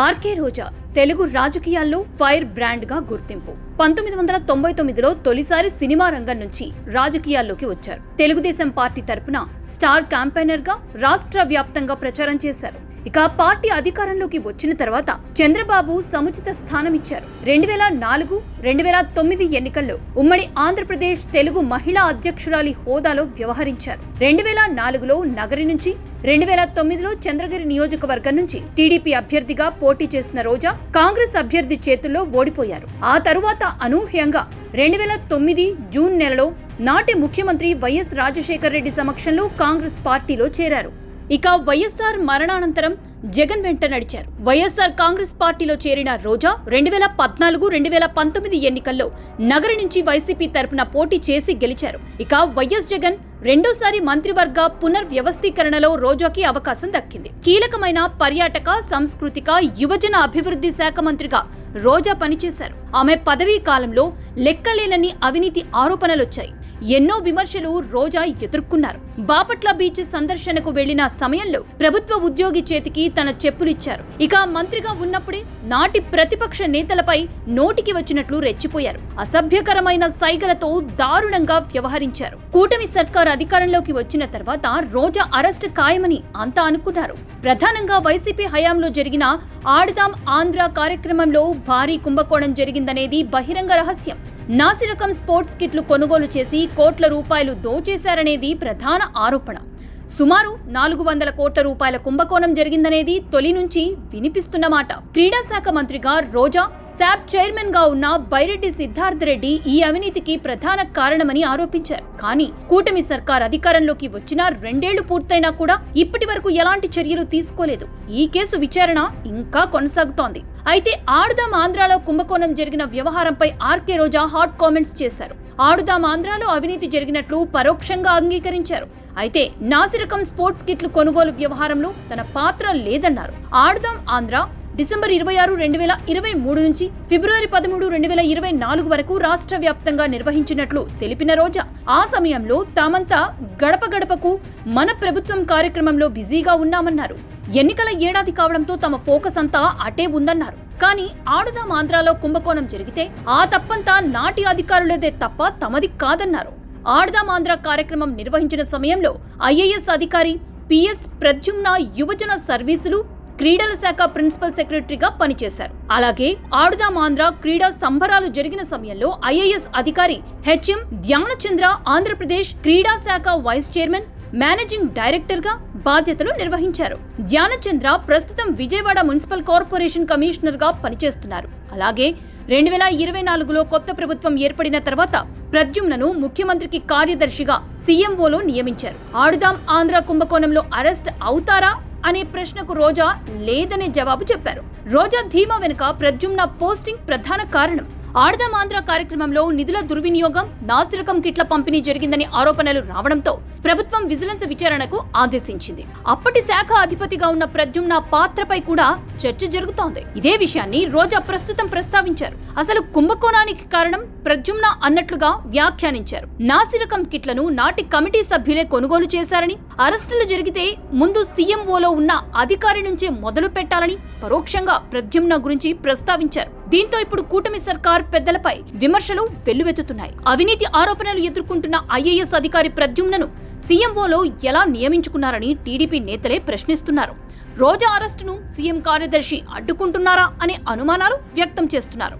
RK రోజా తెలుగు రాజకీయాల్లో fire brand గా గుర్తింపు. 1999లో తొలిసారి సినిమా రంగం నుంచి రాజకీయాల్లోకి వచ్చారు. తెలుగుదేశం పార్టీ తరపున స్టార్ క్యాంపెయినర్ గా రాష్ట్ర వ్యాప్తంగా ప్రచారం చేశారు. ఇక పార్టీ అధికారంలోకి వచ్చిన తర్వాత చంద్రబాబు సముచిత స్థానం ఇచ్చారు. 2004, 2009 ఎన్నికల్లో ఉమ్మడి ఆంధ్రప్రదేశ్ తెలుగు మహిళా అధ్యక్షురాలి హోదాలో వ్యవహరించారు. 2004లో నగరి నుంచి, 2009లో చంద్రగిరి నియోజకవర్గం నుంచి టీడీపీ అభ్యర్థిగా పోటీ చేసిన రోజా కాంగ్రెస్ అభ్యర్థి చేతుల్లో ఓడిపోయారు. ఆ తరువాత అనూహ్యంగా 2009 జూన్ నెలలో నాటి ముఖ్యమంత్రి వైఎస్ రాజశేఖర రెడ్డి సమక్షంలో కాంగ్రెస్ పార్టీలో చేరారు. ఇక వైఎస్ఆర్ మరణానంతరం జగన్ వెంట నడిచారు. వైఎస్ఆర్ కాంగ్రెస్ పార్టీలో చేరిన రోజా 2014, 2019 ఎన్నికల్లో నగరి నుంచి వైసీపీ తరపున పోటీ చేసి గెలిచారు. ఇక వైఎస్ జగన్ రెండోసారి మంత్రివర్గ పునర్వ్యవస్థీకరణలో రోజాకి అవకాశం దక్కింది. కీలకమైన పర్యాటక, సాంస్కృతిక, యువజన అభివృద్ధి శాఖ మంత్రిగా రోజా పనిచేశారు. ఆమె పదవీ కాలంలో లెక్కలేనన్ని అవినీతి ఆరోపణలొచ్చాయి. ఎన్నో విమర్శలు రోజా ఎదుర్కొన్నారు. బాపట్ల బీచ్ సందర్శనకు వెళ్లిన సమయంలో ప్రభుత్వ ఉద్యోగి చేతికి తన చెప్పులిచ్చారు. ఇక మంత్రిగా ఉన్నప్పుడే నాటి ప్రతిపక్ష నేతలపై నోటికి వచ్చినట్లు రెచ్చిపోయారు. అసభ్యకరమైన సైగలతో దారుణంగా వ్యవహరించారు. కూటమి సర్కార్ అధికారంలోకి వచ్చిన తర్వాత రోజా అరెస్ట్ ఖాయమని అంతా అనుకున్నారు. ప్రధానంగా వైసీపీ హయాంలో జరిగిన ఆడుదాం ఆంధ్ర కార్యక్రమంలో భారీ కుంభకోణం జరిగిందనేది బహిరంగ రహస్యం. నాసిరకం స్పోర్ట్స్ కిట్లు కొనుగోలు చేసి కోట్ల రూపాయలు దోచేశారనేది ప్రధాన ఆరోపణ. సుమారు 400 కోట్ల రూపాయల కుంభకోణం జరిగిందనేది తొలి నుంచి వినిపిస్తున్న మాట. క్రీడా శాఖ మంత్రిగా రోజా, శాప్ చైర్మన్ గా ఉన్న బైరెడ్డి సిద్ధార్థ రెడ్డి ఈ అవినీతికి ప్రధాన కారణమని ఆరోపించారు. కానీ కూటమి సర్కార్ అధికారంలోకి వచ్చిన 2 ఏళ్లు పూర్తయినా కూడా ఇప్పటి వరకు ఎలాంటి చర్యలు తీసుకోలేదు. ఈ కేసు విచారణ ఇంకా కొనసాగుతోంది. అయితే ఆడుదాం ఆంధ్రాలో కుంభకోణం జరిగిన వ్యవహారంపై ఆర్కే రోజా హాట్ కామెంట్స్ చేశారు. ఆడుదాం ఆంధ్రాలో అవినీతి జరిగినట్లు పరోక్షంగా అంగీకరించారు. అయితే నాసిరకం స్పోర్ట్స్ కిట్లు కొనుగోలు వ్యవహారంలో తన పాత్ర లేదన్నారు. ఆడుదాం ఆంధ్ర డిసెంబర్ 26, 2023 నుంచి ఫిబ్రవరి 13, 2024 వరకు రాష్ట్ర వ్యాప్తంగా నిర్వహించినట్లు తెలిపిన రోజా ఆ సమయంలో తామంతా గడప గడపకు మన ప్రభుత్వం కార్యక్రమంలో బిజీగా ఉన్నామన్నారు. ఎన్నికల ఏడాది కావడంతో తమ ఫోకస్ అంతా అటే ఉందన్నారు. కానీ ఆడుదాం ఆంధ్రాలో కుంభకోణం జరిగితే ఆ తప్పంతా నాటి అధికారులదే తప్ప తమది కాదన్నారు. ఆడుదాం ఆంధ్ర కార్యక్రమం నిర్వహించిన సమయంలో ఐఏఎస్ అధికారి పిఎస్ ప్రద్యుమ్న యువజన సర్వీసులు, క్రీడల శాఖ ప్రిన్సిపల్ సెక్రటరీగా పనిచేశారు. అలాగే ఆడుదాం ఆంధ్ర క్రీడా సంబరాలు జరిగిన సమయంలో ఐఏఎస్ అధికారి హెచ్ఎం ధ్యానచంద్ర ఆంధ్రప్రదేశ్ క్రీడా శాఖ వైస్ చైర్మన్, మేనేజింగ్ డైరెక్టర్ గా బాధ్యతలు నిర్వహించారు. ధ్యానచంద్ర ప్రస్తుతం విజయవాడ మున్సిపల్ కార్పొరేషన్ కమిషనర్ గా పనిచేస్తున్నారు. అలాగే 2024లో కొత్త ప్రభుత్వం ఏర్పడిన తర్వాత ప్రద్యుమ్నను ముఖ్యమంత్రికి కార్యదర్శిగా సీఎంఓలో నియమించారు. ఆడుదాం ఆంధ్ర కుంభకోణంలో అరెస్ట్ అవుతారా అనే ప్రశ్నకు రోజా లేదనే జవాబు చెప్పారు. రోజా ధీమా వెనుక ప్రద్యుమ్న పోస్టింగ్ ప్రధాన కారణం. ఆడుదాం ఆంధ్ర కార్యక్రమంలో నిధుల దుర్వినియోగం, నాసిరకం కిట్ల పంపిణీ జరిగిందని ఆరోపణలు రావడంతో ప్రభుత్వం విజిలెన్స్ విచారణకు ఆదేశించింది. అప్పటి శాఖ అధిపతిగా ఉన్న ప్రద్యుమ్న పాత్రపై కూడా చర్చ జరుగుతోంది. ఇదే విషయాన్ని రోజా ప్రస్తుతం ప్రస్తావించారు. అసలు కుంభకోణానికి కారణం ప్రద్యుమ్న అన్నట్లుగా వ్యాఖ్యానించారు. నాసిరకం కిట్లను నాటి కమిటీ సభ్యులే కొనుగోలు చేశారని, అరెస్టులు జరిగితే ముందు సీఎంఓలో ఉన్న అధికారి నుంచే మొదలు పెట్టాలని పరోక్షంగా ప్రద్యుమ్న గురించి ప్రస్తావించారు. దీంతో ఇప్పుడు కూటమి సర్కార్ పెద్దలపై విమర్శలు వెల్లువెత్తుతున్నాయి. అవినీతి ఆరోపణలు ఎదుర్కొంటున్న ఐఏఎస్ అధికారి ప్రద్యుమ్నను సీఎంఓలో ఎలా నియమించుకున్నారని టీడీపీ నేతలే ప్రశ్నిస్తున్నారు. రోజా అరెస్టును సీఎం కార్యదర్శి అడ్డుకుంటున్నారా అనే అనుమానాలు వ్యక్తం చేస్తున్నారు.